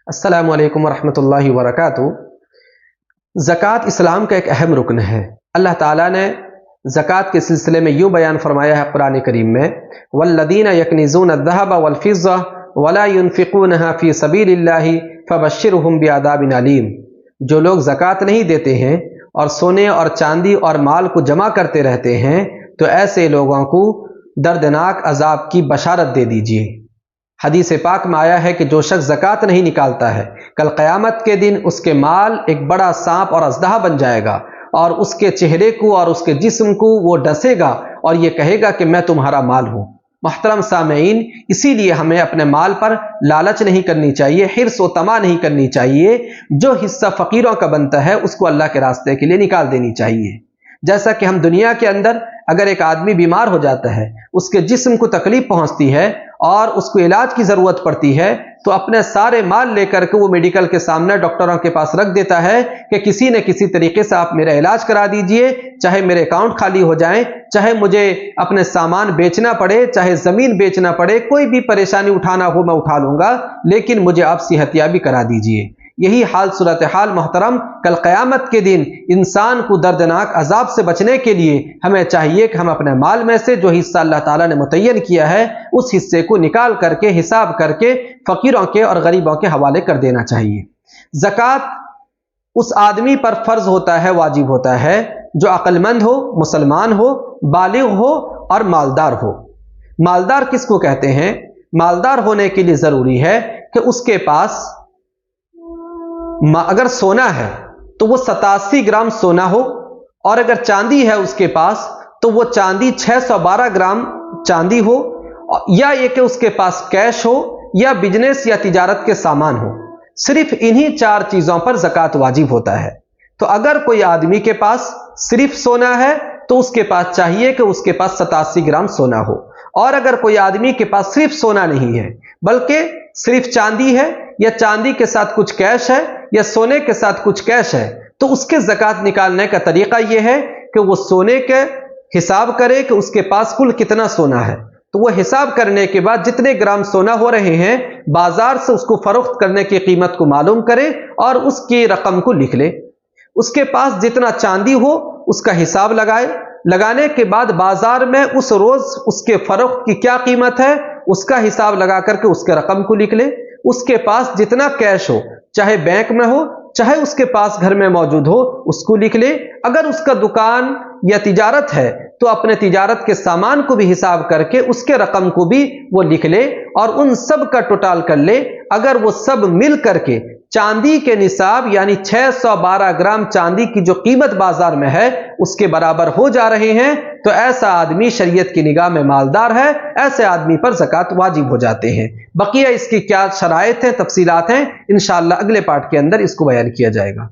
अस्सलामु अलैकुम वरहमतुल्लाहि वबरकातुहू। ज़कात इस्लाम का एक अहम रुकन है। अल्लाह ताला ने ज़कात के सिलसिले में यूँ बयान फरमाया है कुरान करीम में, वल्लदीना यकनिज़ून अज़्ज़हब वल्फ़िज़्ज़ा वला युनफ़िक़ूनहा फ़ी सबीलिल्लाहि फ़बश्शिरहुम बिअज़ाबिन अलीम। जो लोग ज़कात नहीं देते हैं और सोने और चांदी और माल को जमा करते रहते हैं, तो ऐसे लोगों को दर्दनाक अज़ाब की बशारत दे दीजिए। हदीस पाक में आया है कि जो शख्स ज़कात नहीं निकालता है, कल क़यामत के दिन उसके माल एक बड़ा सांप और अज़दहा बन जाएगा और उसके चेहरे को और उसके जिस्म को वो डसेगा और ये कहेगा कि मैं तुम्हारा माल हूँ। मोहतरम सामईन, इसीलिए हमें अपने माल पर लालच नहीं करनी चाहिए, हिर्स व तमा नहीं करनी चाहिए। जो हिस्सा फ़कीरों का बनता है उसको अल्लाह के रास्ते के लिए निकाल देनी चाहिए। जैसा कि हम दुनिया के अंदर अगर एक आदमी बीमार हो जाता है, उसके जिस्म को तकलीफ पहुंचती है और उसको इलाज की ज़रूरत पड़ती है, तो अपने सारे माल लेकर के वो मेडिकल के सामने डॉक्टरों के पास रख देता है कि किसी न किसी तरीके से आप मेरा इलाज करा दीजिए, चाहे मेरे अकाउंट खाली हो जाएं, चाहे मुझे अपने सामान बेचना पड़े, चाहे ज़मीन बेचना पड़े, कोई भी परेशानी उठाना हो मैं उठा लूँगा, लेकिन मुझे आप सेहतियाबी करा दीजिए। यही हाल सूरत हाल मोहतरम कल क़यामत के दिन इंसान को दर्दनाक अजाब से बचने के लिए हमें चाहिए कि हम अपने माल में से जो हिस्सा अल्लाह ताला ने मुतय्यन किया है उस हिस्से को निकाल करके हिसाब करके फ़कीरों के और गरीबों के हवाले कर देना चाहिए। ज़कात उस आदमी पर फ़र्ज होता है, वाजिब होता है, जो अक्लमंद हो, मुसलमान हो, बालिग हो और मालदार हो। मालदार किसको कहते हैं? मालदार होने के लिए ज़रूरी है कि उसके पास अगर सोना है तो वो 87 ग्राम सोना हो, और अगर चांदी है उसके पास तो वो चांदी 612 ग्राम चांदी हो, या ये कि उसके पास कैश हो या बिजनेस या तिजारत के सामान हो। सिर्फ इन्हीं 4 चीज़ों पर ज़कात वाजिब होता है। तो अगर कोई आदमी के पास सिर्फ सोना है तो उसके पास चाहिए कि उसके पास 87 ग्राम सोना हो, और अगर कोई आदमी के पास सिर्फ सोना नहीं है बल्कि सिर्फ चांदी है या चांदी के साथ कुछ कैश है या सोने के साथ कुछ कैश है, तो उसके ज़कात निकालने का तरीका यह है कि वो सोने के हिसाब करे कि उसके पास कुल कितना सोना है। तो वो हिसाब करने के बाद जितने ग्राम सोना हो रहे हैं बाजार से उसको फरोख्त करने की कीमत को मालूम करे और उसकी रकम को लिख ले। उसके पास जितना चांदी हो उसका हिसाब लगाए, लगाने के बाद बाजार में उस रोज उसके फरोख्त की क्या कीमत है उसका हिसाब लगा करके उसके रकम को लिख ले। उसके पास जितना कैश हो, चाहे बैंक में हो चाहे उसके पास घर में मौजूद हो, उसको लिख ले। अगर उसका दुकान या तिजारत है तो अपने तिजारत के सामान को भी हिसाब करके उसके रकम को भी वो लिख ले और उन सब का टोटल कर ले। अगर वो सब मिल करके चांदी के निसाब यानी 612 ग्राम चांदी की जो कीमत बाजार में है उसके बराबर हो जा रहे हैं, तो ऐसा आदमी शरीयत की निगाह में मालदार है, ऐसे आदमी पर ज़कात वाजिब हो जाते हैं। बकिया इसकी क्या शराइत हैं, तफसीलात हैं, इंशाअल्लाह अगले पार्ट के अंदर इसको बयान किया जाएगा।